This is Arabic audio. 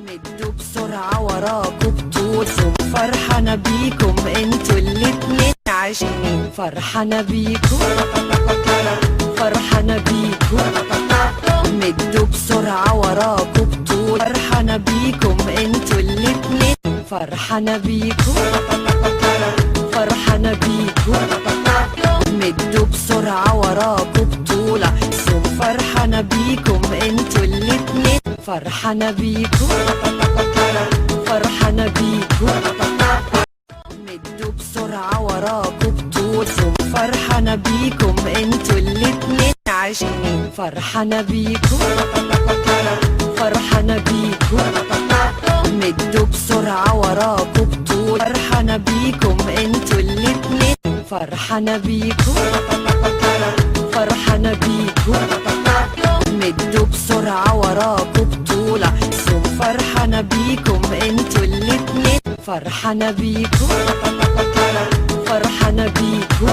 مدوا بسرعة وراكوا بطولكم، فرحانة بيكم انتوا الاتنين عاشقين، فرحانة بيكم فرحانة بيكم. مدوا بسرعة وراكوا بطول، فرحانة بيكم انتوا الاتنين، فرحانة بيكم فرحانة بيكم. مدوا بسرعة وراكوا بطولة، فرحانة بيكم انتوا الاتنين، فرحانة بيكم فرحانة بيكم. مدوا بسرعة وراكوا بطولكم، فرحانة بيكم انتوا الاتنين عاشقين، فرحانة بيكم فرحانة بيكم. مدوا بسرعة وراكوا بطول، فرحانة بيكم انتوا الاتنين، فرحانة بيكم فرحانة بيكم. مدوا بسرعة وراكوا بطولة، فرحانة بيكم انتوا الاتنين، فرحانة بيكم فرحانة بيكم.